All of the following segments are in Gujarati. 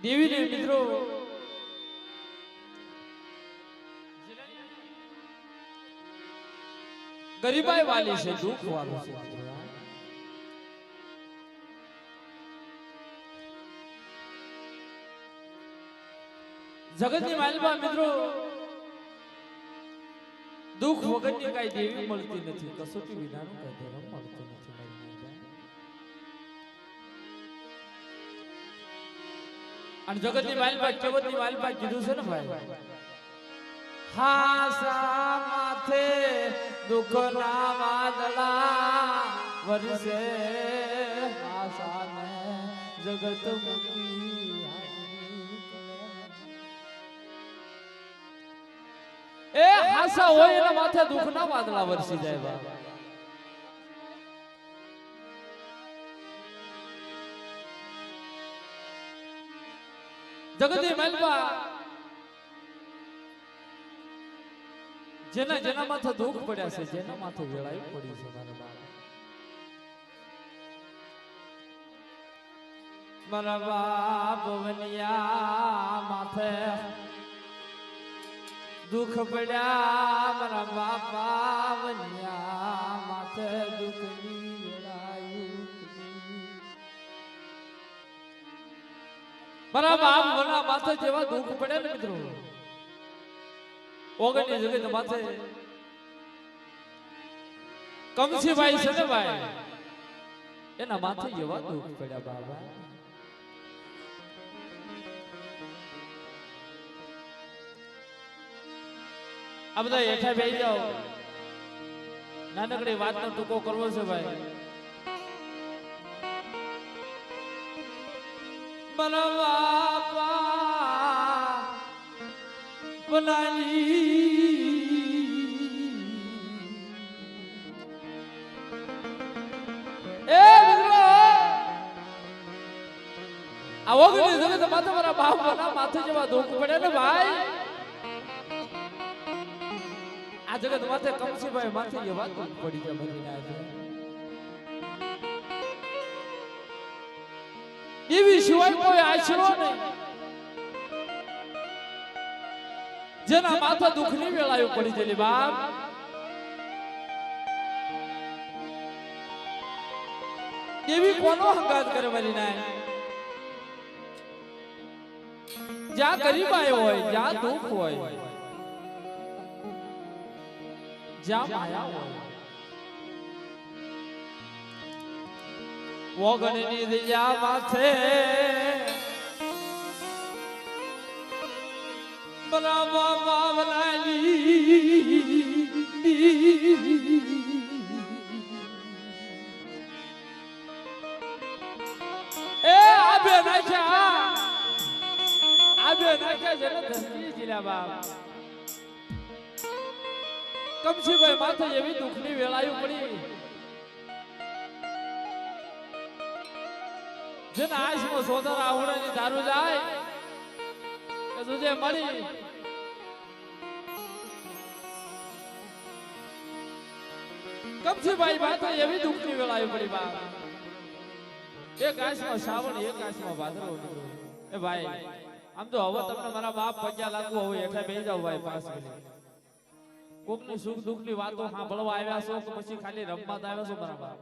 દેવી ને મિત્રો ગરીબાઈ વાલી છે, દુઃખ વાળું છે. જગતની માલમાં મિત્રો દુઃખ વગરની કઈ દેવી મળતી નથી, કસોટી વિનાનું કઈ ધર્મ મળતું નથી. અને જગતની માલમાં કેવતની માલમાં કીધું છે ને ભાઈ, હાસા માથે દુઃખના વાદળા વરસે, હાસાને જગત મૂકી. એ હાસા હોય એના માથે દુઃખના વાદળા વરસી જાય બા. જગતની માલમાં જેના જેના માથે દુઃખ પડ્યા છે, જેના માથે વેળાયું પડી છે મારા બાપ વનિયા માથે દુઃખ પડ્યા, મારા બાપા વનિયા માથે દુઃખની વેળાયું. મારા બાપ વના માથે જેવા દુઃખ પડે ને મિત્રો, ઓગણની જગત માથે કમસીભાઈ છે ને ભાઈ, એના માથે જેવા દુઃખ પડ્યા બાબા. આ બધા હેઠા બેસી જાઓ, નાનકડી વાતનો ટૂંકો કરવો છે ભાઈ. મારા બાપા બનાલી એ મિત્રો આ ઓગણી જગત માથે મારા બાપ બના માથે જેવા દુઃખ પડે ને ભાઈ, આ જગત માથે કમસીભાઈ માથે જેવા દુઃખ પડી જાય બની ના. એવી સિવાય કોઈ આશરો નહીં જેના માથા દુઃખની વેળાયું પડી જલી બાપ. એવી કોનો હંગાત કરે મારી નાય, જ્યાં ગરીબાઈ હોય, જ્યાં દુઃખ હોય, જ્યાં માયા હોય. ઓગણની દિયા માથે બરાબર બાવલાલી એ આબે નાખ્યા જરા ધરતી જિલ્લા બાપ. કમસીભાઈ માથે એવી દુઃખની વેળાયું પડી, જેના આશમાં સોદર આવડાની દારૂ જાય કે તુજે મળી. કમસીભાઈ માથે એવી દુઃખની વેળાયું પડી બાપ. એક આશમાં શ્રાવણ, એક આશમાં ભાદરવો. એ ભાઈ આમ તો હવે તમને મારા બાપ પગ્યા લાગવું હોય એટલે બેસી જાવ ભાઈ 5 મિનિટ. કોકની સુખ દુઃખની વાતો સાંભળવા આવ્યા છો કે પછી ખાલી રમવા આવ્યા છો મારા બાપ?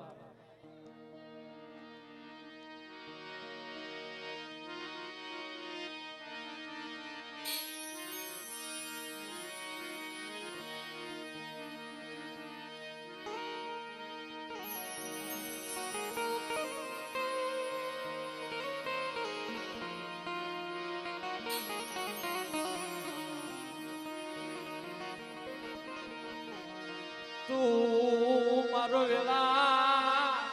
તું મારો વેલાનો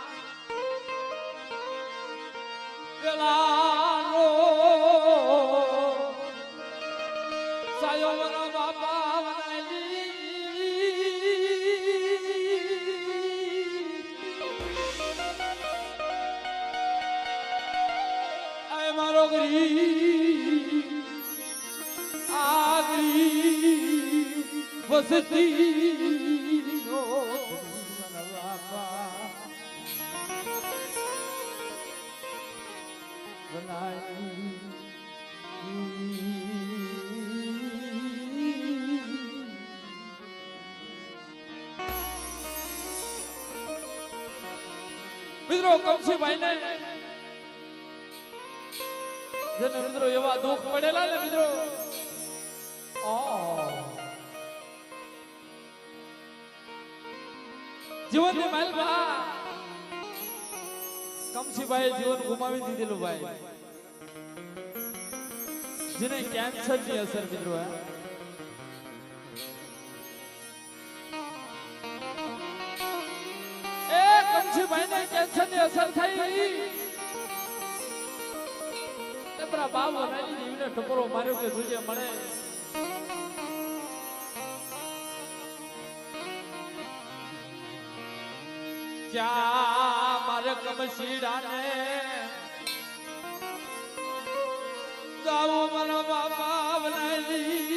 સાયો મારા બાપા આય મારો ગરી આગરી વસતી મિત્રો કમસીભાઈ ને જેને મિત્રો એવા દુઃખ પડેલા ને મિત્રો જીવનની માલમાં કમસીભાઈ જીવન ગુમાવી દીધેલું ભાઈ જેને કેન્સર ની અસર મિત્રો કમસીભાઈ ને કેન્સર ની અસર થઈ તમારા બાપ રાજી દેવીને ટપરો માર્યો કે તુજે મળે ક્યાં મારે કમસીડાને જાવો મારા બાપા બનાવી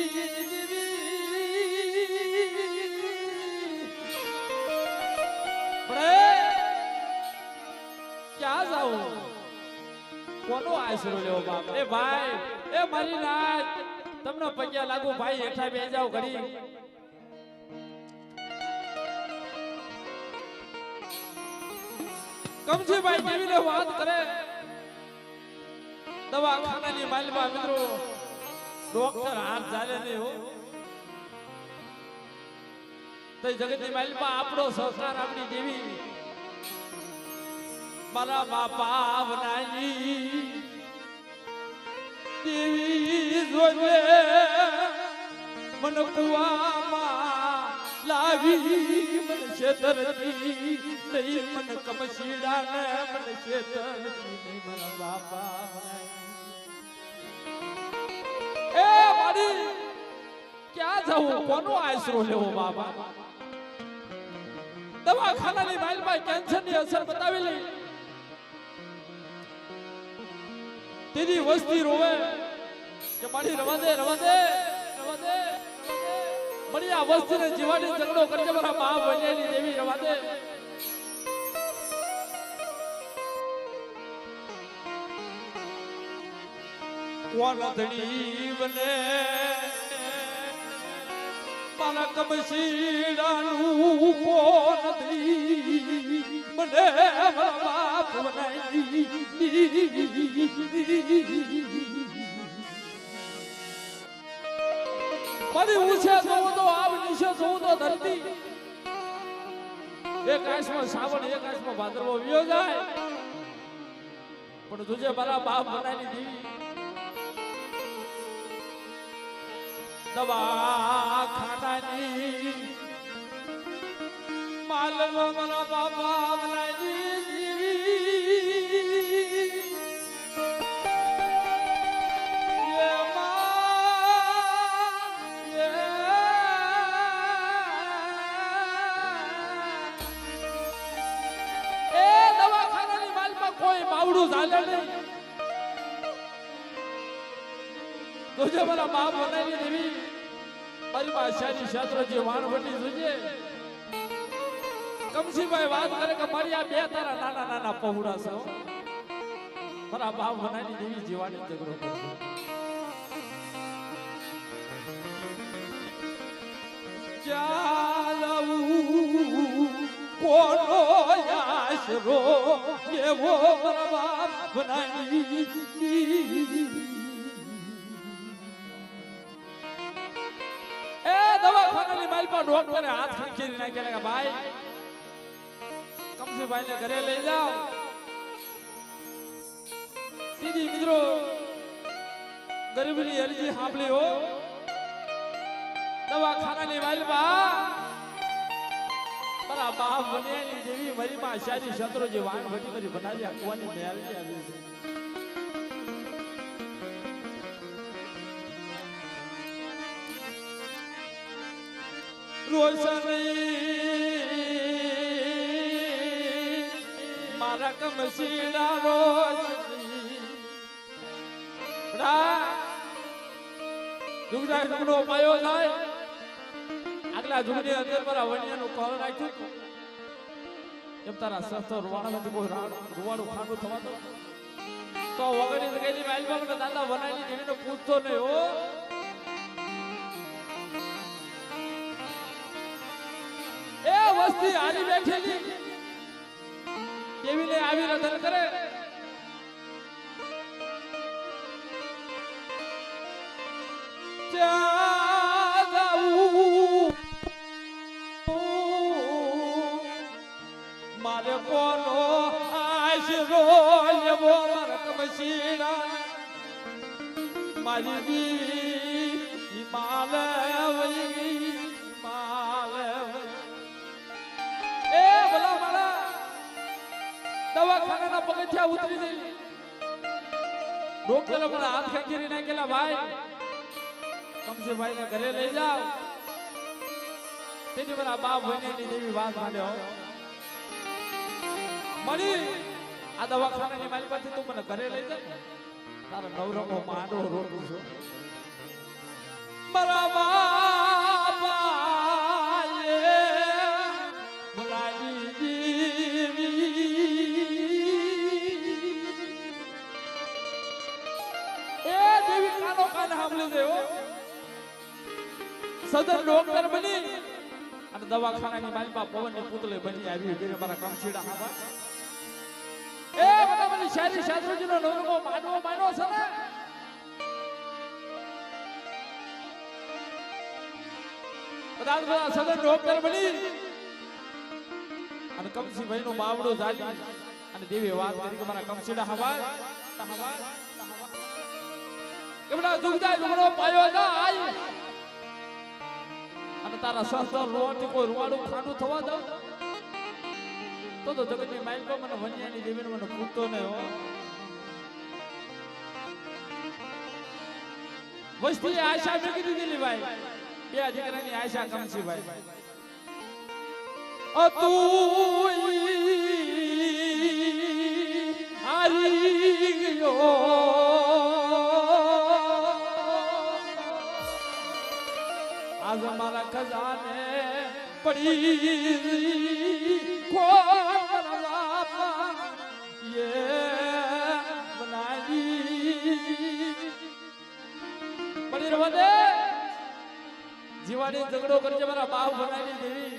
ક્યાં જાવું કોનો આશરો લેવો બાપ એ ભાઈ એ મારી નાચ તમને પગ્યા લાગુ ભાઈ હેઠા બે જાવ ઘડી કમસીભાઈ કેવીને વાત કરે દવાખાનાની માલમાં મિત્રો ડોક્ટર હાથ ચાલે નહીં હો તો જગતની માલમાં આપણો સંસ્કાર આપણી દેવી મારા બાપા બનાવી દેવી જોજે મન કુવામાં લાવી મન છેતરતી નહીં મન કમસીડા ને મન છેતરતી નહીં મારા બાપા એ મારી ક્યાં જવું કોનો આશરો લેવો બાપા દવાખાનાની માલમાં કેન્સરની અસર બતાવી લઈ તેની વસ્તી રોવે કે મારી રવા દે મારી આ વસ્તીને જીવાની ઝઘડો કરજે મારા મા બનેલી દેવી રવા દે કોણ ધણી બને મારા કમસીડાનું કોણ ધણી બને મારા બાપ બનાવી મારી ઊંચે જોવું તો આવ નીચે જોવું તો ધરતી એક આંખમાં શ્રાવણ એક આંખમાં ભાદરવો વિયો જાય પણ તુજે મારા બાપ બનાવી દેવી દવાખાનાની માલમાં મારા બાપા બનાવી કોઈ બાવડું ચાલે નહીં તુજે મારા બાપ બનાવી દેવી મારી ભાષાની ક્ષેત્ર જે વાણવટી જોજે કમસીભાઈ વાત કરે કે મારી આ બે તારા નાના નાના પહોળા છે મારા બાપ બનાવી દેવી જીવાની ઝઘડો કરશે ચાલવું કોનો આશરો એવો મારા બાપ બનાવી એ દવાખાનાની માલ પર ડોક્ટરે હાથ ખીચી નાખ્યા કે ભાઈ કમસીભાઈ ને ઘરે લઈ જાઓ દીદી મિત્રો ગરીબની અરજી સાંભળી હો દવાખાનાની માલ માં મારા બાપ બન્યાની દેવી મારી માં શારી શત્રો જે વાણ ભટી કરી બનાવી આપવાની મેળવી આવી છે રોશની મારા કમસીડા રોશની જુગડા જુગડો પાયો જાય આગલા જુગની અંદર પર વણિયાનું કોલ રાખ્યું એમ તારા સસ્તો રૂવાણામાંથી કોઈ રૂવાડું ખાંડું થવાતું તો વગડી ગયેલી માલમાં દાદા બનાવી દેવીને પૂછતો નહીં હો એ વસ્તી હારી બેઠેલી દેવીને આવી રધન કરે મારે કોનો આશરો લેવો મારા કમશીડા મારી દી હિમાલય એ ભલા મારા દવાખાનાના પગથિયા ઉતરી જઈ ડોક્ટરે મને હાથ ખેંચી નાખેલા ભાઈ કમશીભાઈ ને ઘરે લઈ જાવ તેની મારા બાપ ભણ્યાની જેવી વાત માંડ્યો મળી આ દવાખાનાની મારી પાસે તું મને ઘરે લઈ જા તારો નવરંગો માંડો રોટું છું મારા બાપાએ ભલાજી દેવી એ દેવી કાનો કાન સાંભળી દેવો સદર ડોક્ટર બની અને દવાખાનાની મારી પાસે પવનની પુતળી બની આવી ગઈ મારા કમશીડા હાવા એ બધા મને શાયરી શાસ્ત્રીજીનો નવરંગો માંડવો માન્યો છે ને બધા સદર ડોક્ટર બની અને કમશીભાઈ નું બાવડું જાજી અને દેવી વાત કરી કે મારા કમશીડા હવા કે બધા દુખદાય લુગડો પાયો જાય અને તારા સહસ્ત્ર રોટી કોઈ રૂવાડું ખાંડું થવા દઉં તો જગતની માઇલ પર મને વન્યાની દેવીને મને પૂછતો નહીં હો વસ્તી આશા મેકી દીધેલી ભાઈ બે દીકરાની આશા કમશીભાઈ તું હારી ગયો આજ મારા ખજાને પડી જીવાડી ઝઘડો કરજે મારા બાપ બનાવી દેવી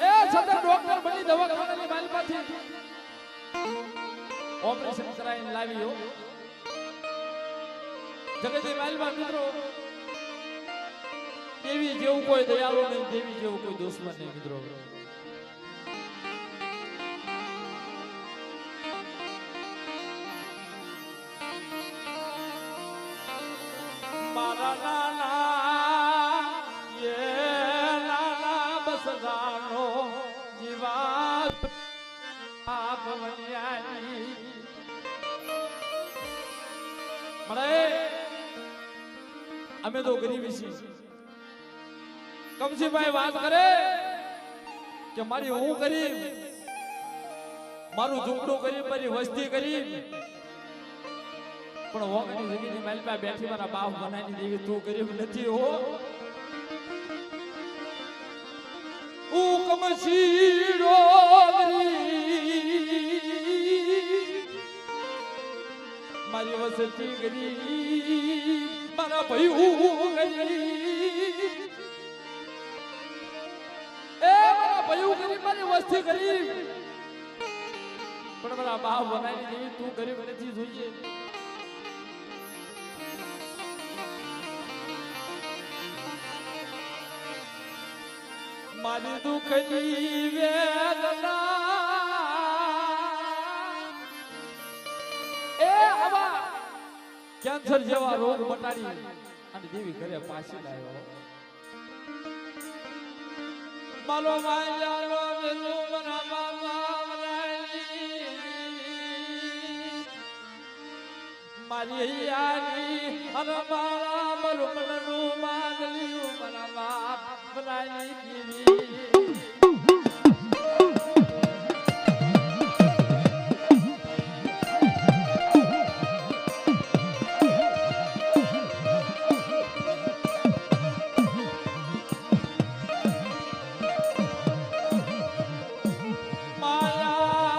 એ સદર ડોક્ટર બની દવાખાનાની માલમાંથી ઓપરેશન કરાવીને લાવ્યો જગતની માલમાં મિત્રો દેવી જેવું કોઈ દયાળુ નહીં દેવી જેવું કોઈ દુશ્મન નહીં મિત્રો મારા નાના એ નાના બસ ગાનો જીવાત આપ વન્યાની મળે અમે તો ગરીબી છીએ કમશીભાઈ વાત કરે કે મારી હું ગરીબ મારું ઝૂંપડું ગરીબ મારી વસ્તી ગરીબ પણ ઓગણી જમીની માલપા બેઠી મારા બાપ બનાવી દેવી તું ગરીબ નથી હો ઓ કમશીડો મારી વસ્તી ગરીબ મારા ભયું ગરીબ એ મારા ભયું ગરીબ મારી વસ્તી ગરીબ પણ મારા બાપ બનાવી દેવી તું ગરીબ નથી જોઈએ મારી દુઃખની વેદના એ આવા કેન્સર જેવા રોગ મટાડી અને દેવી ઘરે પાછી લાવ્યો માલો માયાનો વેલો મના મામા મારી યારી અને મારા મરુમનનું માંગલ્યું મારા બાપ બનાવી દીધી માયા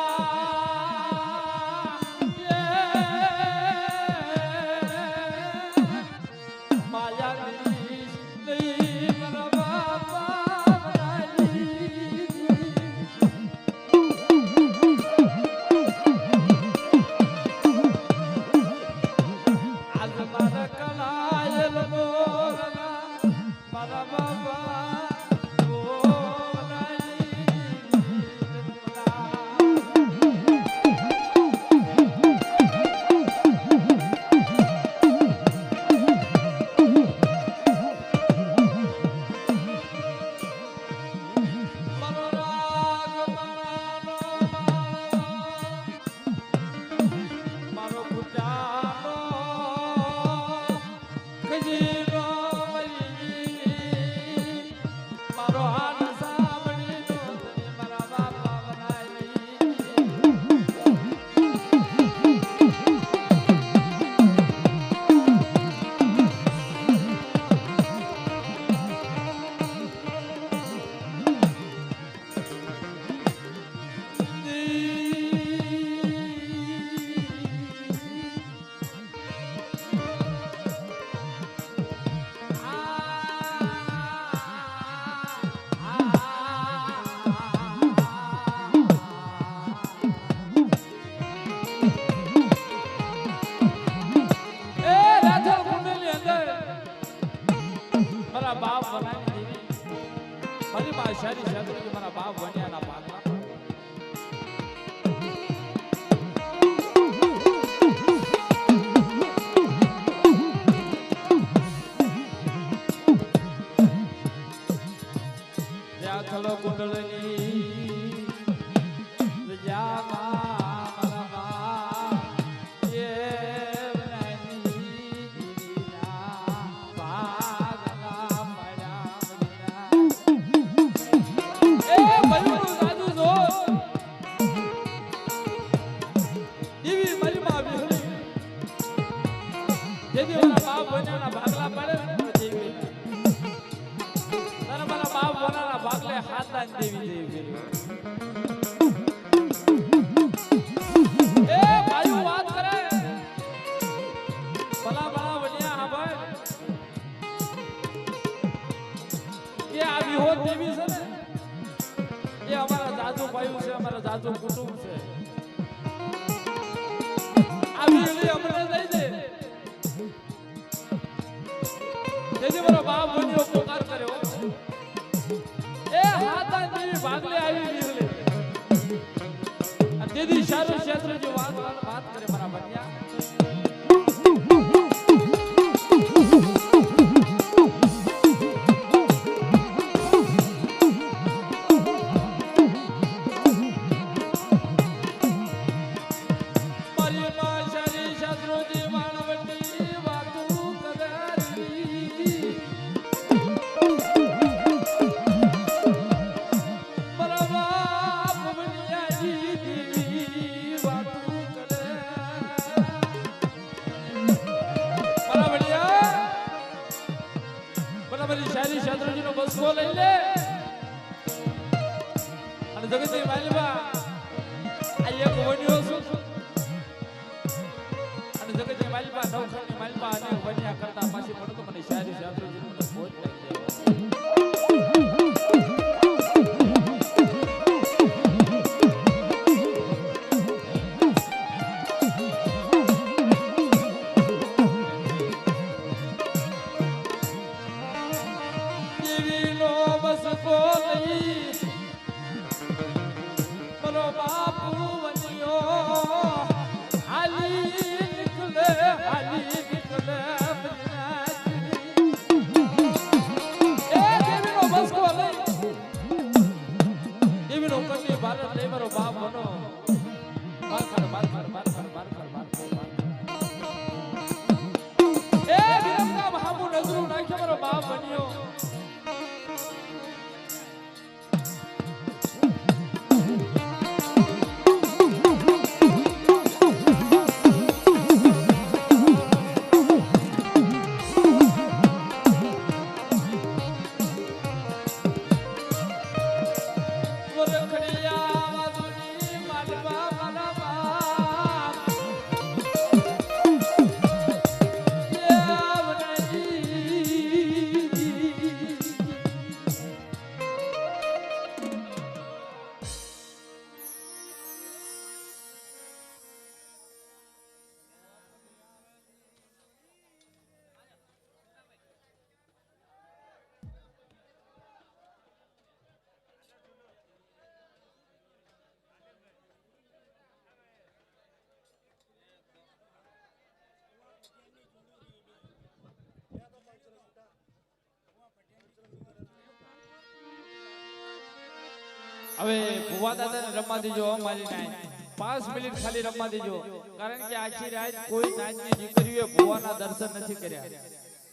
હવે ભુવા દાદાને રમવા દેજો અમારી નાય 5 મિનિટ ખાલી રમવા દેજો કારણ કે આખી રાત કોઈ નાચની દીકરીઓએ ભુવાના દર્શન નથી કર્યા.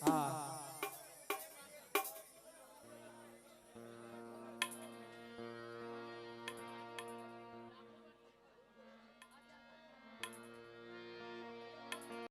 હા